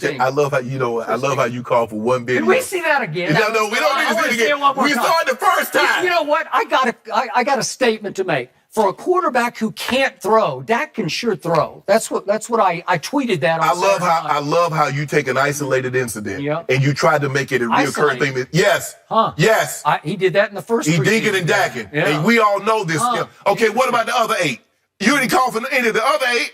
how you call for one video. Can we see that again? No, we don't need to see it again. We saw it the first time. You know what? I got a statement to make. For a quarterback who can't throw, Dak can sure throw. That's what I tweeted that. I love how you take an isolated incident and you try to make it a reoccurring thing. Yes. Yes. He did that in the first. He digging and dacking. Yeah. And we all know this. Okay, what about the other 8? You didn't call for any of the other 8.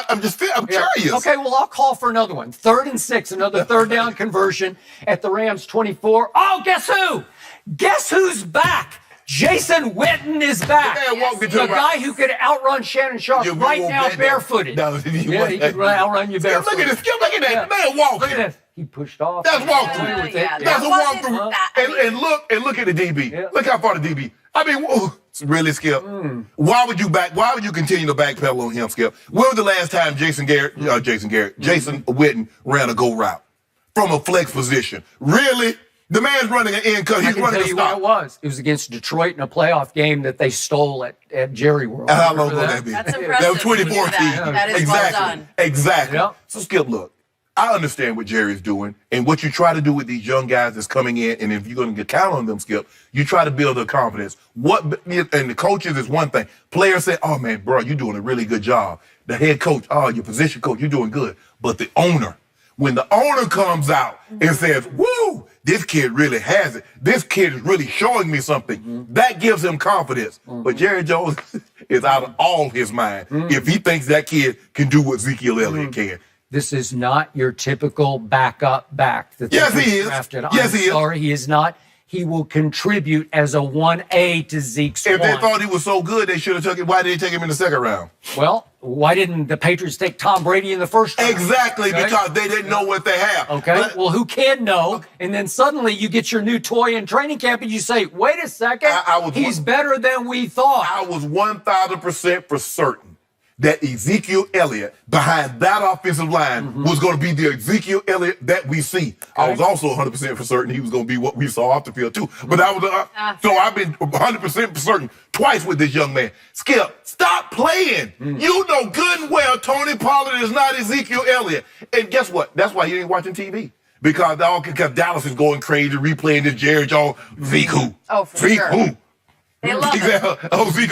I'm curious. Okay, well, I'll call for another one. 3rd and 6, another third down conversion at the Rams 24. Oh, guess who? Guess who's back? Jason Witten is back. The guy who could outrun Shannon Sharpe right now barefooted. No, he could outrun you barefooted. Look at this. Look at that man walking. Look at this. He pushed off. That's walkthrough. That's a walkthrough. And look at the DB. Yeah. Look how far the DB. I mean, it's really, Skip. Why would you continue to backpedal on him, Skip? When was the last time Jason Witten ran a go route from a flex position? Really? The man's running an end cut. He's running a stop. What it was. It was against Detroit in a playoff game that they stole at Jerry World. How long ago that be? That's impressive. That was 2014. That is well done. Exactly. Yep. So, Skip, look, I understand what Jerry's doing and what you try to do with these young guys that's coming in, and if you're going to count on them, Skip, you try to build their confidence. And the coaches is one thing. Players say, oh, man, bro, you're doing a really good job. The head coach, oh, your position coach, you're doing good. But the owner, when the owner comes out and says, woo, this kid really has it. This kid is really showing me something. That gives him confidence. But Jerry Jones is out of all his mind if he thinks that kid can do what Ezekiel Elliott can. This is not your typical backup back. Yes, he is. Yes, he is. Sorry, he is not. He will contribute as a 1A to Zeke's If they thought he was so good, they should have took him. Why did they take him in the second round? Well, why didn't the Patriots take Tom Brady in the first round? Exactly, because they didn't know what they have. Okay, well, who can know? And then suddenly you get your new toy in training camp and you say, wait a second, he's better than we thought. I was 1,000% for certain that Ezekiel Elliott behind that offensive line was going to be the Ezekiel Elliott that we see. Okay. I was also 100% for certain he was going to be what we saw off the field too. But I was so I've been 100% for certain twice with this young man. Skip, stop playing. You know good and well Tony Pollard is not Ezekiel Elliott. And guess what? That's why you ain't watching TV. Because Dallas is going crazy, replaying this Jerry Jones. Zeke who? Oh, for Zeke sure. who? They love it. Oh, Zeke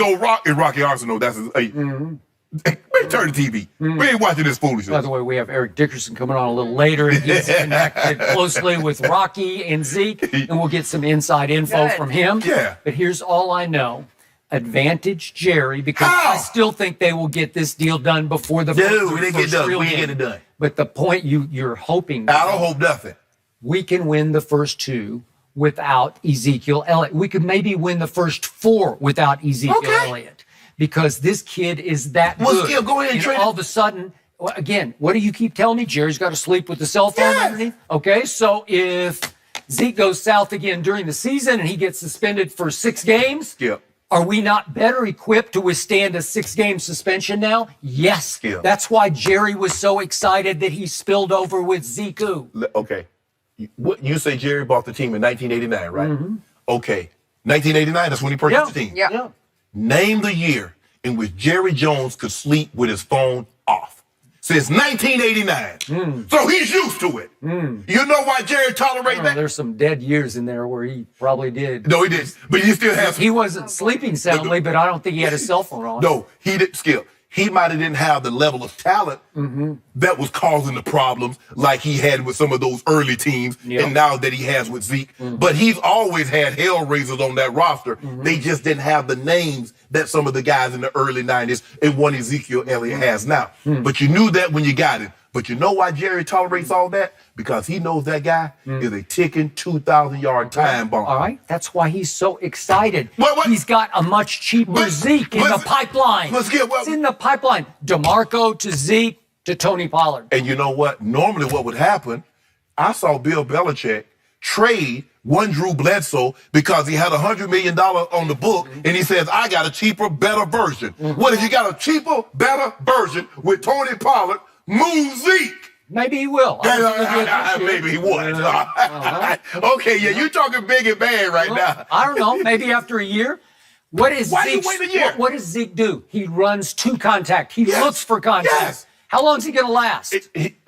Rocky Arsenal. That's his. Turn the TV. We ain't watching this foolishness. By the way, we have Eric Dickerson coming on a little later, and he's connected closely with Rocky and Zeke, and we'll get some inside info from him. Yeah. But here's all I know. Advantage Jerry, because I still think they will get this deal done before the we didn't get done. We didn't get it done. But the point you're hoping. I don't hope nothing. We can win the first 2 without Ezekiel Elliott. We could maybe win the first 4 without Ezekiel Elliott. Because this kid is that good. Skip, go ahead and trade. All of a sudden, again, what do you keep telling me? Jerry's got to sleep with the cell phone underneath? Okay, so if Zeke goes south again during the season and he gets suspended for 6 games, are we not better equipped to withstand a 6-game suspension now? Yes. That's why Jerry was so excited that he spilled over with Zeke. Okay. You say Jerry bought the team in 1989, right? Okay. 1989, that's when he purchased the team. Yeah. Name the year in which Jerry Jones could sleep with his phone off. Since 1989. So he's used to it. You know why Jerry tolerated that? There's some dead years in there where he probably did. No, he didn't. But he still has. He wasn't sleeping soundly, but I don't think he had his cell phone on. No, he didn't. Skip. He might have didn't have the level of talent that was causing the problems like he had with some of those early teams and now that he has with Zeke. But he's always had hellraisers on that roster. They just didn't have the names that some of the guys in the early 90s and one Ezekiel Elliott has now. But you knew that when you got him. But you know why Jerry tolerates all that? Because he knows that guy is a ticking 2,000-yard time bomb. All right. That's why he's so excited. He's got a much cheaper Zeke in the pipeline. It's in the pipeline. DeMarco to Zeke to Tony Pollard. And you know what? Normally what would happen, I saw Bill Belichick trade one Drew Bledsoe because he had $100 million on the book, and he says, I got a cheaper, better version. What if you got a cheaper, better version with Tony Pollard? Move Zeke. Maybe he will. Maybe he would. Okay, you're talking big and bad right now. I don't know. Maybe after a year. Why do you wait a year? What does Zeke do? He runs to contact. He looks for contact. How long is he going to last?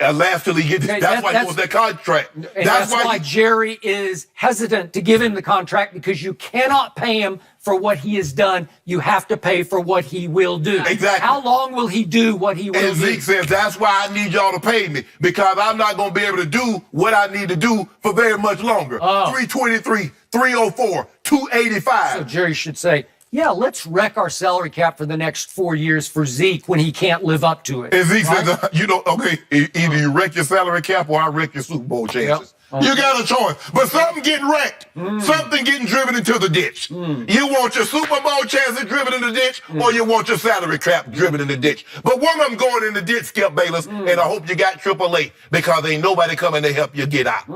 Last till he gets. Okay, that's why he wants that contract. And that's why Jerry is hesitant to give him the contract, because you cannot pay him for what he has done. You have to pay for what he will do. Exactly. How long will he do what he will do? And Zeke says, that's why I need y'all to pay me, because I'm not going to be able to do what I need to do for very much longer. 323, 304, 285. So Jerry should say, yeah, let's wreck our salary cap for the next 4 years for Zeke when he can't live up to it. And Zeke says, okay, either you wreck your salary cap or I wreck your Super Bowl chances. Yep. You got a choice. But something getting wrecked. Something getting driven into the ditch. You want your Super Bowl chances driven in the ditch, or you want your salary cap driven in the ditch. But one of them going in the ditch, Skip Bayless, and I hope you got AAA, because ain't nobody coming to help you get out.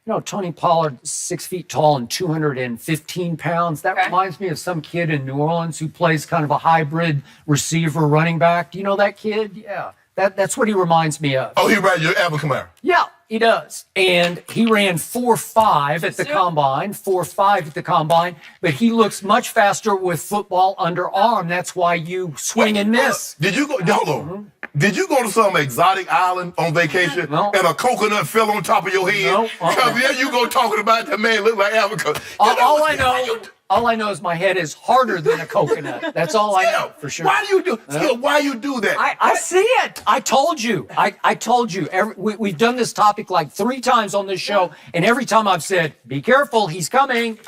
You know, Tony Pollard, 6 feet tall and 215 pounds. That reminds me of some kid in New Orleans who plays kind of a hybrid receiver running back. Do you know that kid? Yeah. That's what he reminds me of. Oh, he reminds you of Alvin Kamara. Yeah, he does. And he ran 4.5 at the combine, 4.5 at the combine, but he looks much faster with football underarm. That's why you swing and miss. Did you go, hold on. Did you go to some exotic island on vacation No. and a coconut fell on top of your head? No. Because there you go talking about that man look like Alvin Kamara. All I know is my head is harder than a coconut. That's all I know for sure. Why do you do that? I see it. I told you. I told you. We've done this topic like 3 times on this show, and every time I've said, "Be careful, he's coming."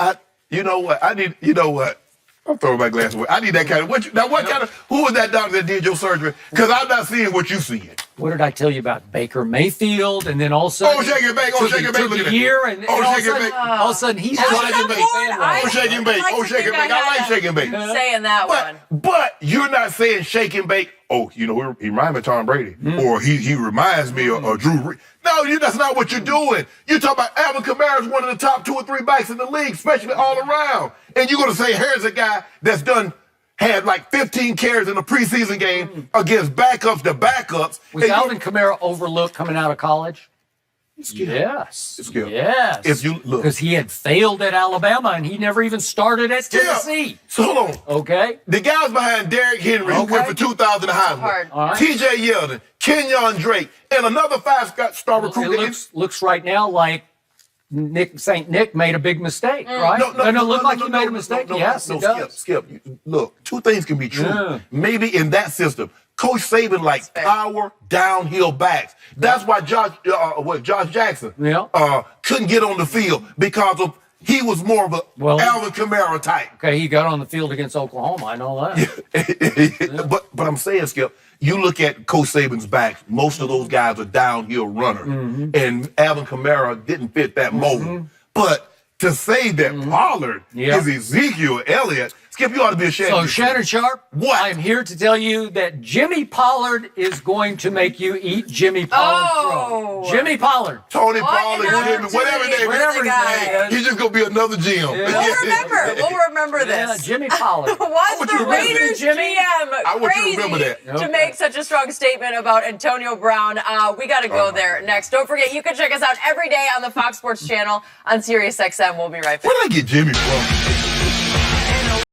You know what? I'm throwing my glass away. I need that kind of. Who was that doctor that did your surgery? Because I'm not seeing what you see. What did I tell you about Baker Mayfield? And then also, shake and bake. Look at that. Year, and shake all and bake. all of a sudden he's shake and bake. Shake and bake. Shake and bake. I like shake and bake. Saying that one. But you're not saying shake and bake. Oh, he reminds me of Tom Brady, or he reminds me of Drew Brees. No, that's not what you're doing. You're talking about Alvin Kamara is one of the top 2 or 3 backs in the league, especially all around. And you're going to say, here's a guy that's had like 15 carries in a preseason game against backups to backups. Was Alvin Kamara overlooked coming out of college? Yes. Yes. If you look, because he had failed at Alabama and he never even started at Tennessee. So hold on. Okay. The guys behind Derrick Henry who went for 2,000 Heisman. Right. T.J. Yeldon, Kenyon Drake, and another 5-star recruit. It looks right now like St. Nick made a big mistake, right? No, look like he made a mistake. Yes, it does. Skip. Look, 2 things can be true. Maybe in that system, Coach Saban likes power downhill backs. That's why Josh Jackson couldn't get on the field, because he was more of a Alvin Kamara type. Okay, he got on the field against Oklahoma. I know that. But I'm saying, Skip, you look at Coach Saban's backs, most of those guys are downhill runners. And Alvin Kamara didn't fit that mold. But to say that Pollard is Ezekiel Elliott, Skip, you ought to be ashamed. So, Shannon Sharpe, what? I'm here to tell you that Jimmy Pollard is going to make you eat Jimmy Pollard. Jimmy Pollard. Tony Pollard, Jimmy, whatever his name is. He's just going to be another GM. We'll remember this. Yeah, Jimmy Pollard. Was the Raiders GM crazy to make such a strong statement about Antonio Brown? We got to go there next. Don't forget, you can check us out every day on the Fox Sports channel on SiriusXM. We'll be right back. Where did I get Jimmy from?